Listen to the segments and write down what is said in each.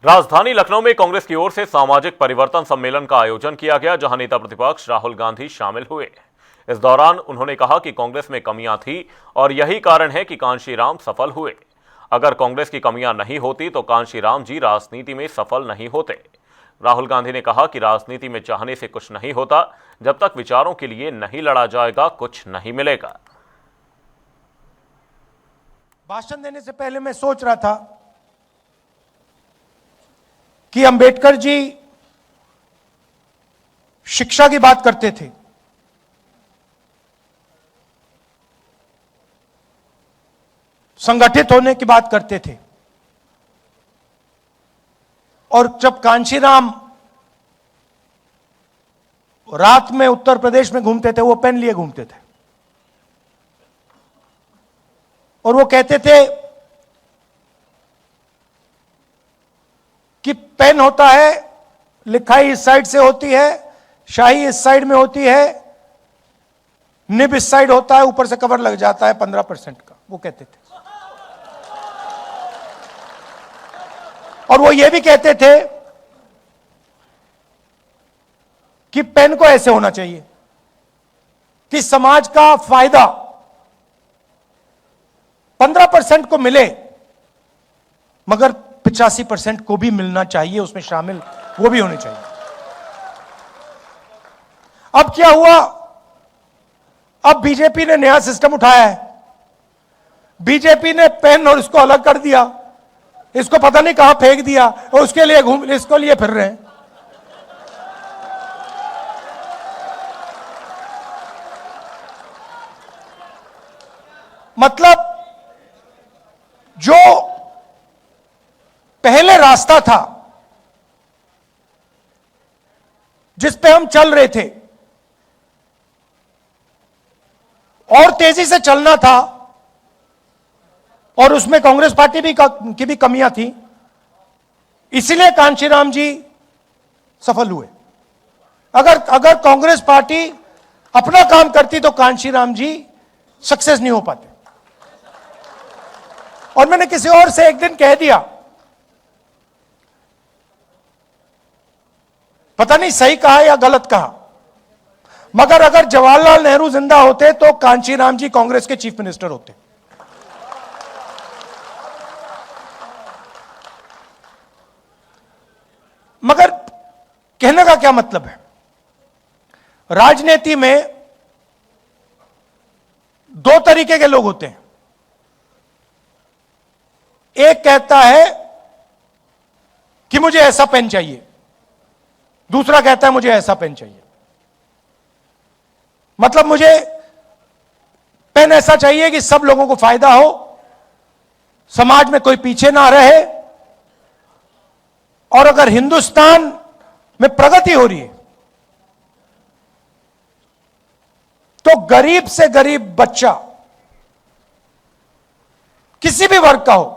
राजधानी लखनऊ में कांग्रेस की ओर से सामाजिक परिवर्तन सम्मेलन का आयोजन किया गया, जहां नेता प्रतिपक्ष राहुल गांधी शामिल हुए। इस दौरान उन्होंने कहा कि कांग्रेस में कमियां थी और यही कारण है कि कांशीराम सफल हुए। अगर कांग्रेस की कमियां नहीं होती तो कांशीराम जी राजनीति में सफल नहीं होते। राहुल गांधी ने कहा कि राजनीति में चाहने से कुछ नहीं होता, जब तक विचारों के लिए नहीं लड़ा जाएगा कुछ नहीं मिलेगा। भाषण देने से पहले मैं सोच रहा था कि अंबेडकर जी शिक्षा की बात करते थे, संगठित होने की बात करते थे, और जब कांशीराम रात में उत्तर प्रदेश में घूमते थे वो पेन लिए घूमते थे और वो कहते थे कि पेन होता है, लिखाई इस साइड से होती है, शाही इस साइड में होती है, निब इस साइड होता है, ऊपर से कवर लग जाता है 15% का, वो कहते थे। और वो ये भी कहते थे कि पेन को ऐसे होना चाहिए कि समाज का फायदा 15% को मिले मगर 85% को भी मिलना चाहिए, उसमें शामिल वो भी होने चाहिए। अब क्या हुआ? अब बीजेपी ने नया सिस्टम उठाया है। बीजेपी ने पेन और इसको अलग कर दिया, इसको पता नहीं कहां फेंक दिया और उसके लिए इसको लिए फिर रहे हैं। मतलब जो पहले रास्ता था जिस पे हम चल रहे थे और तेजी से चलना था, और उसमें कांग्रेस पार्टी की भी कमियां थी, इसीलिए कांशीराम जी सफल हुए। अगर कांग्रेस पार्टी अपना काम करती तो कांशीराम जी सक्सेस नहीं हो पाते। और मैंने किसी और से एक दिन कह दिया, पता नहीं सही कहा या गलत कहा, मगर अगर जवाहरलाल नेहरू जिंदा होते तो कांशीराम जी कांग्रेस के चीफ मिनिस्टर होते। मगर कहने का क्या मतलब है? राजनीति में दो तरीके के लोग होते हैं। एक कहता है कि मुझे ऐसा पेन चाहिए, दूसरा कहता है मुझे ऐसा पेन चाहिए। मतलब मुझे पेन ऐसा चाहिए कि सब लोगों को फायदा हो, समाज में कोई पीछे ना रहे, और अगर हिंदुस्तान में प्रगति हो रही है तो गरीब से गरीब बच्चा किसी भी वर्ग का हो,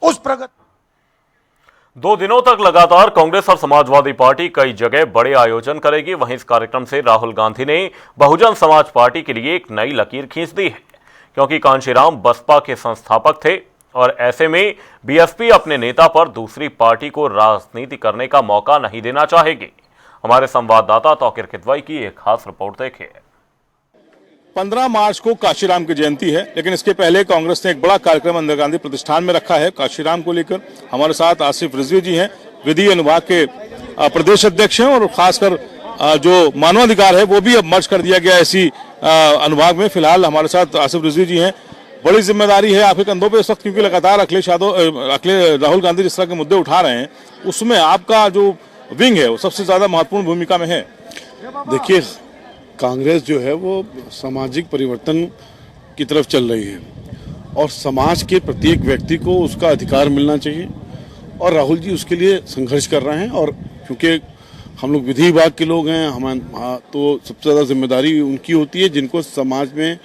उस प्रगति। 2 दिनों तक लगातार कांग्रेस और समाजवादी पार्टी कई जगह बड़े आयोजन करेगी। वहीं इस कार्यक्रम से राहुल गांधी ने बहुजन समाज पार्टी के लिए एक नई लकीर खींच दी है, क्योंकि कांशीराम बसपा के संस्थापक थे और ऐसे में बीएसपी अपने नेता पर दूसरी पार्टी को राजनीति करने का मौका नहीं देना चाहेगी। हमारे संवाददाता तौकीर किदवई की एक खास रिपोर्ट देखिए। 15 मार्च को कांशीराम की जयंती है, लेकिन इसके पहले कांग्रेस ने एक बड़ा कार्यक्रम इंदिरा गांधी प्रतिष्ठान में रखा है कांशीराम को लेकर। हमारे साथ आसिफ रिजवी जी हैं, विधि अनुभाग के प्रदेश अध्यक्ष हैं, और खासकर जो मानवाधिकार है वो भी अब मर्ज कर दिया गया इसी अनुभाग में। फिलहाल हमारे साथ आसिफ रिजवी जी हैं। बड़ी जिम्मेदारी है आपके कंधों पे इस वक्त, क्योंकि लगातार राहुल गांधी जिस तरह के मुद्दे उठा रहे हैं उसमें आपका जो विंग है वो सबसे ज्यादा महत्वपूर्ण भूमिका में है। देखिए, कांग्रेस जो है वो सामाजिक परिवर्तन की तरफ चल रही है और समाज के प्रत्येक व्यक्ति को उसका अधिकार मिलना चाहिए, और राहुल जी उसके लिए संघर्ष कर रहे हैं। और क्योंकि हम लोग विधि विभाग के लोग हैं, तो सबसे ज़्यादा जिम्मेदारी उनकी होती है जिनको समाज में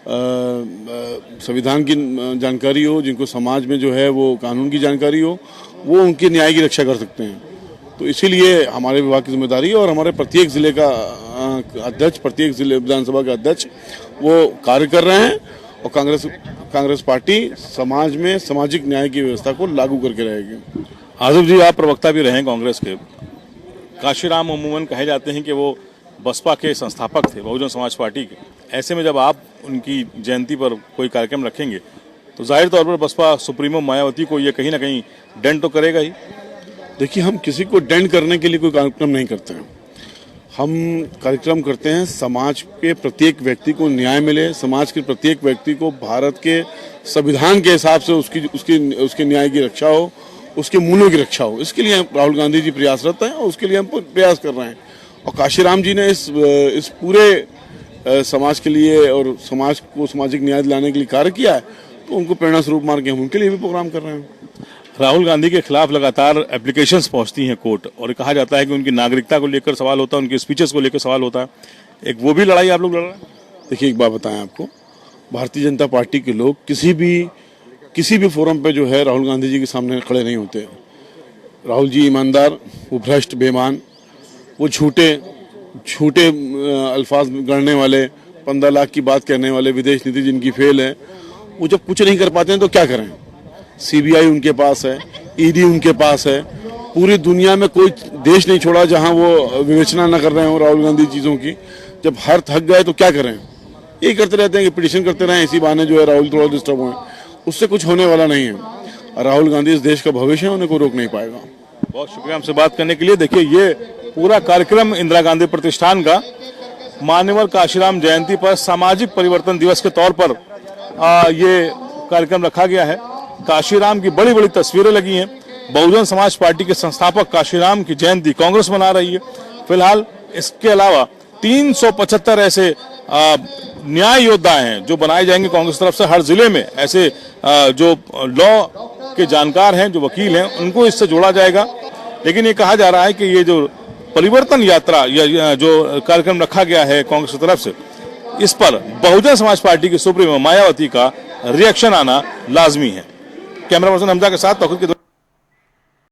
संविधान की जानकारी हो, जिनको समाज में जो है वो कानून की जानकारी हो, वो उनके न्याय की रक्षा कर सकते हैं। तो इसीलिए हमारे विभाग की जिम्मेदारी है, और हमारे प्रत्येक जिले का अध्यक्ष, प्रत्येक जिले विधानसभा के अध्यक्ष वो कार्य कर रहे हैं, और कांग्रेस पार्टी समाज में सामाजिक न्याय की व्यवस्था को लागू करके रहेगी। आसिफ जी, आप प्रवक्ता भी रहे हैं कांग्रेस के। काशीराम अमूमन कहे जाते हैं कि वो बसपा के संस्थापक थे, बहुजन समाज पार्टी के। ऐसे में जब आप उनकी जयंती पर कोई कार्यक्रम रखेंगे तो जाहिर तौर पर बसपा सुप्रीमो मायावती को ये कहीं ना कहीं डेंट तो करेगा ही। देखिए, हम किसी को डेंट करने के लिए कोई कार्यक्रम नहीं करते हैं। हम कार्यक्रम करते हैं समाज के प्रत्येक व्यक्ति को न्याय मिले, समाज के प्रत्येक व्यक्ति को भारत के संविधान के हिसाब से उसके न्याय की रक्षा हो, उसके मूल्यों की रक्षा हो। इसके लिए राहुल गांधी जी प्रयासरत हैं और उसके लिए हम प्रयास कर रहे हैं। और काशीराम जी ने इस पूरे समाज के लिए और समाज को सामाजिक न्याय दिलाने के लिए कार्य किया है, तो उनको प्रेरणा स्वरूप मान के हम उनके लिए भी प्रोग्राम कर रहे हैं। राहुल गांधी के खिलाफ लगातार एप्लीकेशंस पहुंचती हैं कोर्ट, और कहा जाता है कि उनकी नागरिकता को लेकर सवाल होता है, उनकी स्पीचेस को लेकर सवाल होता है। एक वो भी लड़ाई आप लोग लड़ रहे हैं? देखिए, एक बात बताएं आपको, भारतीय जनता पार्टी के लोग किसी भी फोरम पे जो है राहुल गांधी जी के सामने खड़े नहीं होते। राहुल जी ईमानदार, वो भ्रष्ट, बेईमान, वो झूठे अल्फाज गढ़ने वाले, 15 लाख की बात कहने वाले, विदेश नीति जिनकी फेल है, वो जब कुछ नहीं कर पाते हैं तो क्या करें। सीबीआई उनके पास है, ईडी उनके पास है, पूरी दुनिया में कोई देश नहीं छोड़ा जहां वो विवेचना न कर रहे हो राहुल गांधी चीज़ों की। जब हर थक गए तो क्या करें, यही करते रहते हैं कि पिटीशन करते रहें, इसी बहाने जो है राहुल थोड़ा डिस्टर्ब हुए। उससे कुछ होने वाला नहीं है। राहुल गांधी इस देश का भविष्य है, उन्हें कोई रोक नहीं पाएगा। बहुत शुक्रिया हमसे बात करने के लिए। देखिए, ये पूरा कार्यक्रम इंदिरा गांधी प्रतिष्ठान का मान्यवर काशीराम जयंती पर सामाजिक परिवर्तन दिवस के तौर पर ये कार्यक्रम रखा गया है। काशीराम की बड़ी बड़ी तस्वीरें लगी हैं। बहुजन समाज पार्टी के संस्थापक काशीराम की जयंती कांग्रेस मना रही है। फिलहाल इसके अलावा 375 ऐसे न्याय योद्धा हैं जो बनाए जाएंगे कांग्रेस तरफ से। हर जिले में ऐसे जो लॉ के जानकार हैं, जो वकील हैं, उनको इससे जोड़ा जाएगा। लेकिन ये कहा जा रहा है कि ये जो परिवर्तन यात्रा या जो कार्यक्रम रखा गया है कांग्रेस की तरफ से, इस पर बहुजन समाज पार्टी की सुप्रीमो मायावती का रिएक्शन आना लाजमी है। कैमरा पर्सन हमजा के साथ तौहीद की